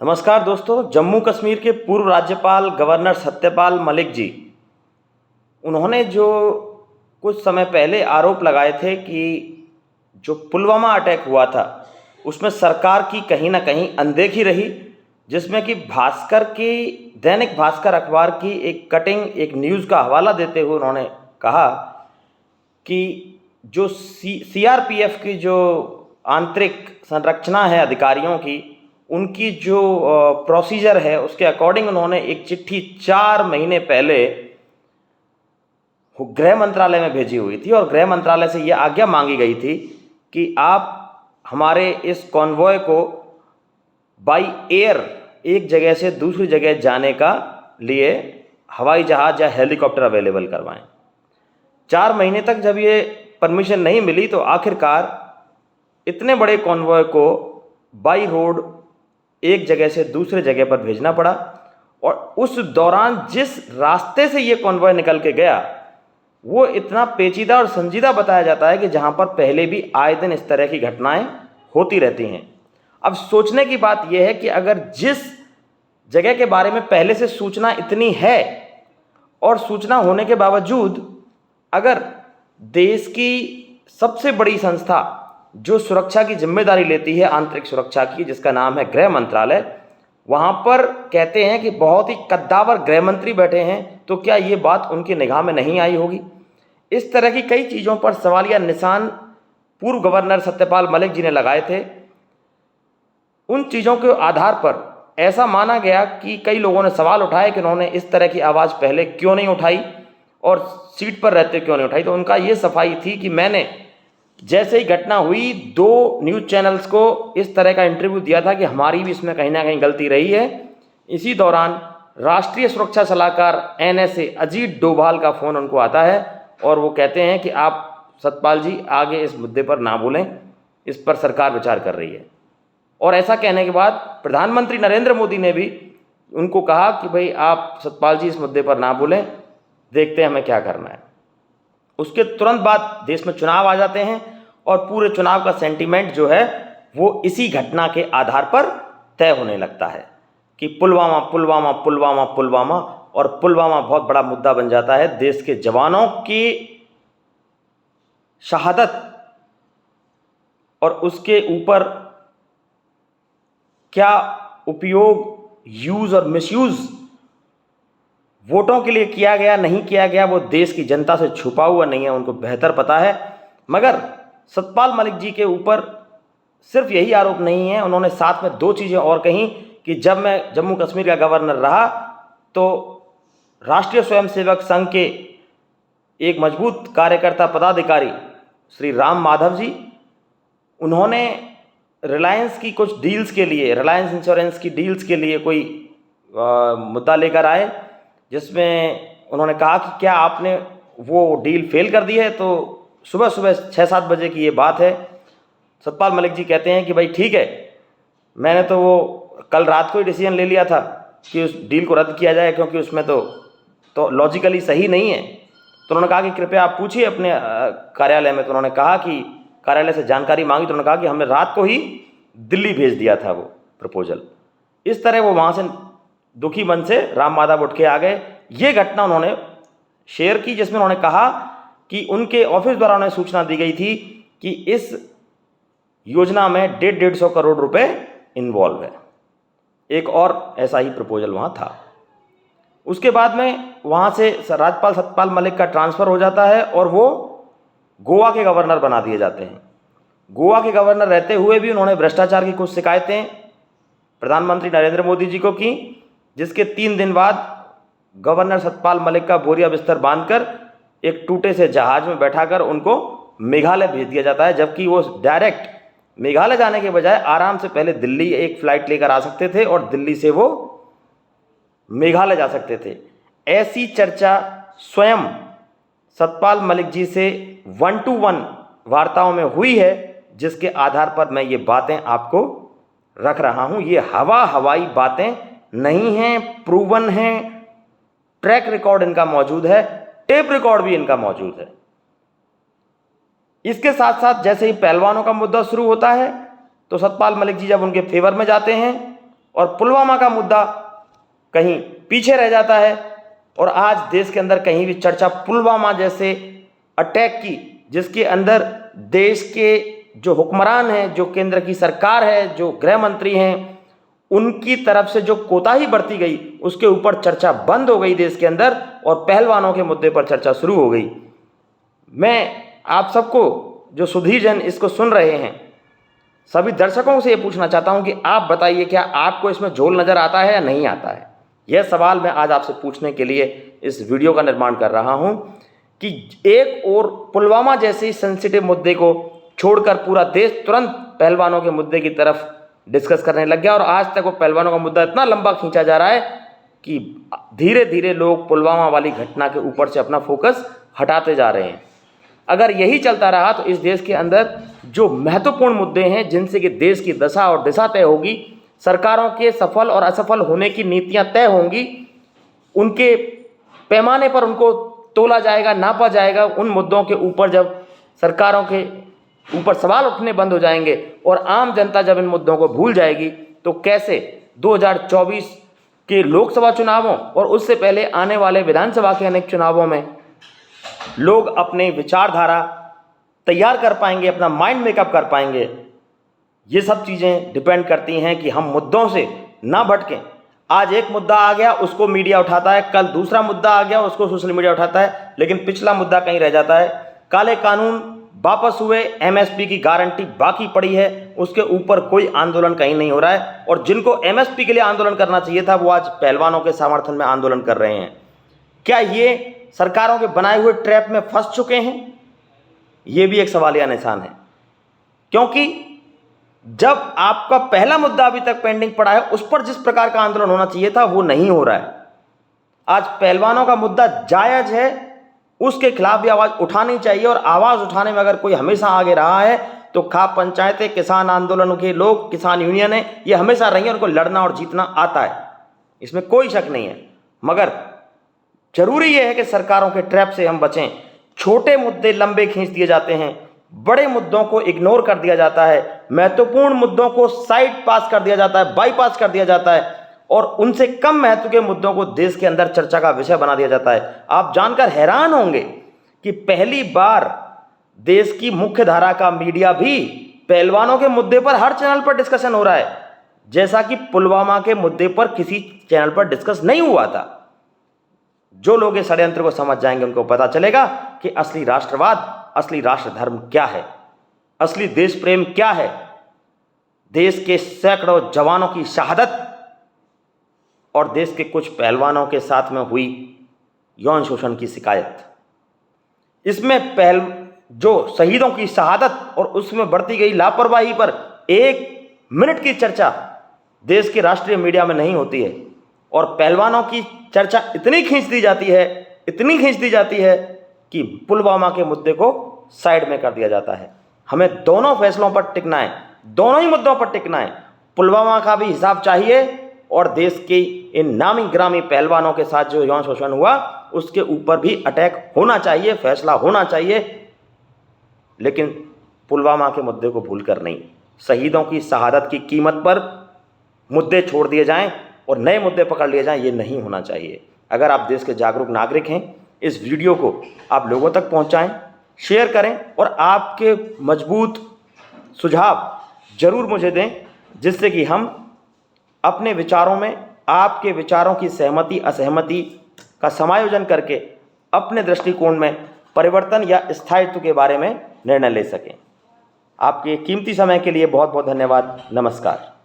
नमस्कार दोस्तों। जम्मू कश्मीर के पूर्व राज्यपाल गवर्नर सत्यपाल मलिक जी, उन्होंने जो कुछ समय पहले आरोप लगाए थे कि जो पुलवामा अटैक हुआ था उसमें सरकार की कहीं ना कहीं अनदेखी रही, जिसमें कि दैनिक भास्कर अखबार की एक कटिंग एक न्यूज़ का हवाला देते हुए उन्होंने कहा कि जो सीआरपीएफ की जो आंतरिक संरचना है अधिकारियों की, उनकी जो प्रोसीजर है उसके अकॉर्डिंग उन्होंने एक चिट्ठी 4 महीने पहले गृह मंत्रालय में भेजी हुई थी और गृह मंत्रालय से ये आज्ञा मांगी गई थी कि आप हमारे इस कॉन्वॉय को बाई एयर एक जगह से दूसरी जगह जाने का लिए हवाई जहाज़ या हेलीकॉप्टर अवेलेबल करवाएं। 4 महीने तक जब ये परमिशन नहीं मिली तो आखिरकार इतने बड़े कॉन्वॉय को बाई रोड एक जगह से दूसरे जगह पर भेजना पड़ा। और उस दौरान जिस रास्ते से ये कॉन्वॉय निकल के गया वो इतना पेचीदा और संजीदा बताया जाता है कि जहां पर पहले भी आए दिन इस तरह की घटनाएं होती रहती हैं। अब सोचने की बात यह है कि अगर जिस जगह के बारे में पहले से सूचना इतनी है और सूचना होने के बावजूद अगर देश की सबसे बड़ी संस्था जो सुरक्षा की जिम्मेदारी लेती है आंतरिक सुरक्षा की, जिसका नाम है गृह मंत्रालय, वहाँ पर कहते हैं कि बहुत ही कद्दावर गृह मंत्री बैठे हैं, तो क्या ये बात उनकी निगाह में नहीं आई होगी। इस तरह की कई चीज़ों पर सवालिया निशान पूर्व गवर्नर सत्यपाल मलिक जी ने लगाए थे। उन चीज़ों के आधार पर ऐसा माना गया कि कई लोगों ने सवाल उठाए कि उन्होंने इस तरह की आवाज़ पहले क्यों नहीं उठाई और सीट पर रहते क्यों नहीं उठाई। तो उनका ये सफाई थी कि मैंने जैसे ही घटना हुई 2 न्यूज़ चैनल्स को इस तरह का इंटरव्यू दिया था कि हमारी भी इसमें कहीं ना कहीं गलती रही है। इसी दौरान राष्ट्रीय सुरक्षा सलाहकार एनएसए अजीत डोभाल का फ़ोन उनको आता है और वो कहते हैं कि आप सतपाल जी आगे इस मुद्दे पर ना बोलें, इस पर सरकार विचार कर रही है। और ऐसा कहने के बाद प्रधानमंत्री नरेंद्र मोदी ने भी उनको कहा कि भाई आप सतपाल जी इस मुद्दे पर ना बोलें, देखते हैं हमें क्या करना है। उसके तुरंत बाद देश में चुनाव आ जाते हैं और पूरे चुनाव का सेंटीमेंट जो है वो इसी घटना के आधार पर तय होने लगता है कि पुलवामा पुलवामा पुलवामा पुलवामा, और पुलवामा बहुत बड़ा मुद्दा बन जाता है। देश के जवानों की शहादत और उसके ऊपर क्या उपयोग, यूज़ और मिसयूज़ वोटों के लिए किया गया नहीं किया गया, वो देश की जनता से छुपा हुआ नहीं है, उनको बेहतर पता है। मगर सतपाल मलिक जी के ऊपर सिर्फ यही आरोप नहीं है, उन्होंने साथ में 2 चीज़ें और कहीं कि जब मैं जम्मू कश्मीर का गवर्नर रहा तो राष्ट्रीय स्वयंसेवक संघ के एक मजबूत कार्यकर्ता पदाधिकारी श्री राम माधव जी, उन्होंने रिलायंस की कुछ डील्स के लिए, रिलायंस इंश्योरेंस की डील्स के लिए कोई मुद्दा लेकर आए, जिसमें उन्होंने कहा कि क्या आपने वो डील फेल कर दी है। तो सुबह सुबह 6-7 बजे की ये बात है। सतपाल मलिक जी कहते हैं कि भाई ठीक है, मैंने तो वो कल रात को ही डिसीजन ले लिया था कि उस डील को रद्द किया जाए, क्योंकि उसमें तो लॉजिकली सही नहीं है। तो उन्होंने कहा कि कृपया आप पूछिए अपने कार्यालय में। तो उन्होंने कहा कि कार्यालय से जानकारी मांगी तो उन्होंने कहा कि हमने रात को ही दिल्ली भेज दिया था वो प्रपोजल। इस तरह वो वहाँ से दुखी मन से राम माधव उठ के आ गए। ये घटना उन्होंने शेयर की, जिसमें उन्होंने कहा कि उनके ऑफिस द्वारा उन्हें सूचना दी गई थी कि इस योजना में 150 करोड़ रुपए इन्वॉल्व है। एक और ऐसा ही प्रपोजल वहाँ था। उसके बाद में वहाँ से राज्यपाल सत्यपाल मलिक का ट्रांसफ़र हो जाता है और वो गोवा के गवर्नर बना दिए जाते हैं। गोवा के गवर्नर रहते हुए भी उन्होंने भ्रष्टाचार की कुछ शिकायतें प्रधानमंत्री नरेंद्र मोदी जी को की, जिसके 3 दिन बाद गवर्नर सतपाल मलिक का बोरिया बिस्तर बांधकर एक टूटे से जहाज में बैठाकर उनको मेघालय भेज दिया जाता है, जबकि वो डायरेक्ट मेघालय जाने के बजाय आराम से पहले दिल्ली एक फ़्लाइट लेकर आ सकते थे और दिल्ली से वो मेघालय जा सकते थे। ऐसी चर्चा स्वयं सतपाल मलिक जी से 1-to-1 वार्ताओं में हुई है, जिसके आधार पर मैं ये बातें आपको रख रहा हूँ। ये हवाई बातें नहीं हैं, प्रूवन हैं, ट्रैक रिकॉर्ड इनका मौजूद है, टेप रिकॉर्ड भी इनका मौजूद है। इसके साथ साथ जैसे ही पहलवानों का मुद्दा शुरू होता है तो सतपाल मलिक जी जब उनके फेवर में जाते हैं और पुलवामा का मुद्दा कहीं पीछे रह जाता है। और आज देश के अंदर कहीं भी चर्चा पुलवामा जैसे अटैक की, जिसके अंदर देश के जो हुक्मरान हैं, जो केंद्र की सरकार है, जो गृह मंत्री हैं, उनकी तरफ से जो कोताही बरती गई, उसके ऊपर चर्चा बंद हो गई देश के अंदर और पहलवानों के मुद्दे पर चर्चा शुरू हो गई। मैं आप सबको, जो सुधीर जन इसको सुन रहे हैं, सभी दर्शकों से ये पूछना चाहता हूं कि आप बताइए, क्या आपको इसमें झोल नज़र आता है या नहीं आता है? यह सवाल मैं आज आपसे पूछने के लिए इस वीडियो का निर्माण कर रहा हूं कि एक और पुलवामा जैसे सेंसिटिव मुद्दे को छोड़कर पूरा देश तुरंत पहलवानों के मुद्दे की तरफ डिस्कस करने लग गया और आज तक वो पहलवानों का मुद्दा इतना लंबा खींचा जा रहा है कि धीरे धीरे लोग पुलवामा वाली घटना के ऊपर से अपना फोकस हटाते जा रहे हैं। अगर यही चलता रहा तो इस देश के अंदर जो महत्वपूर्ण मुद्दे हैं, जिनसे कि देश की दशा और दिशा तय होगी, सरकारों के सफल और असफल होने की नीतियां तय होंगी, उनके पैमाने पर उनको तोला जाएगा, नापा जाएगा। उन मुद्दों के ऊपर जब सरकारों के ऊपर सवाल उठने बंद हो जाएंगे और आम जनता जब इन मुद्दों को भूल जाएगी, तो कैसे 2024 के लोकसभा चुनावों और उससे पहले आने वाले विधानसभा के अनेक चुनावों में लोग अपने विचारधारा तैयार कर पाएंगे, अपना माइंड मेकअप कर पाएंगे। ये सब चीज़ें डिपेंड करती हैं कि हम मुद्दों से ना भटकें। आज एक मुद्दा आ गया, उसको मीडिया उठाता है, कल दूसरा मुद्दा आ गया, उसको सोशल मीडिया उठाता है, लेकिन पिछला मुद्दा कहीं रह जाता है। काले कानून वापस हुए, एमएसपी की गारंटी बाकी पड़ी है, उसके ऊपर कोई आंदोलन कहीं नहीं हो रहा है। और जिनको एमएसपी के लिए आंदोलन करना चाहिए था, वो आज पहलवानों के समर्थन में आंदोलन कर रहे हैं। क्या ये सरकारों के बनाए हुए ट्रैप में फंस चुके हैं? ये भी एक सवालिया निशान है, क्योंकि जब आपका पहला मुद्दा अभी तक पेंडिंग पड़ा है, उस पर जिस प्रकार का आंदोलन होना चाहिए था, वो नहीं हो रहा है। आज पहलवानों का मुद्दा जायज है, उसके खिलाफ भी आवाज़ उठानी चाहिए। और आवाज़ उठाने में अगर कोई हमेशा आगे रहा है तो खाप पंचायतें, किसान आंदोलनों के लोग, किसान यूनियनें, ये हमेशा रही हैं, उनको लड़ना और जीतना आता है, इसमें कोई शक नहीं है। मगर जरूरी यह है कि सरकारों के ट्रैप से हम बचें। छोटे मुद्दे लंबे खींच दिए जाते हैं, बड़े मुद्दों को इग्नोर कर दिया जाता है, महत्वपूर्ण मुद्दों को साइड पास कर दिया जाता है, बाईपास कर दिया जाता है, और उनसे कम महत्व के मुद्दों को देश के अंदर चर्चा का विषय बना दिया जाता है। आप जानकर हैरान होंगे कि पहली बार देश की मुख्य धारा का मीडिया भी पहलवानों के मुद्दे पर हर चैनल पर डिस्कशन हो रहा है, जैसा कि पुलवामा के मुद्दे पर किसी चैनल पर डिस्कस नहीं हुआ था। जो लोग इस षड्यंत्र को समझ जाएंगे, उनको पता चलेगा कि असली राष्ट्रवाद, असली राष्ट्र धर्म क्या है, असली देश प्रेम क्या है। देश के सैकड़ों जवानों की शहादत और देश के कुछ पहलवानों के साथ में हुई यौन शोषण की शिकायत, इसमें जो शहीदों की शहादत और उसमें बढ़ती गई लापरवाही पर 1 मिनट की चर्चा देश के राष्ट्रीय मीडिया में नहीं होती है। और पहलवानों की चर्चा इतनी खींच दी जाती है कि पुलवामा के मुद्दे को साइड में कर दिया जाता है। हमें दोनों फैसलों पर टिकना है, दोनों ही मुद्दों पर टिकना है। पुलवामा का भी हिसाब चाहिए और देश के इन नामी ग्रामी पहलवानों के साथ जो यौन शोषण हुआ, उसके ऊपर भी अटैक होना चाहिए, फैसला होना चाहिए। लेकिन पुलवामा के मुद्दे को भूलकर नहीं, शहीदों की शहादत की कीमत पर मुद्दे छोड़ दिए जाएं और नए मुद्दे पकड़ लिए जाएं, ये नहीं होना चाहिए। अगर आप देश के जागरूक नागरिक हैं, इस वीडियो को आप लोगों तक पहुंचाएं, शेयर करें और आपके मजबूत सुझाव जरूर मुझे दें, जिससे कि हम अपने विचारों में आपके विचारों की सहमति असहमति का समायोजन करके अपने दृष्टिकोण में परिवर्तन या स्थायित्व के बारे में निर्णय ले सकें। आपके कीमती समय के लिए बहुत बहुत धन्यवाद। नमस्कार।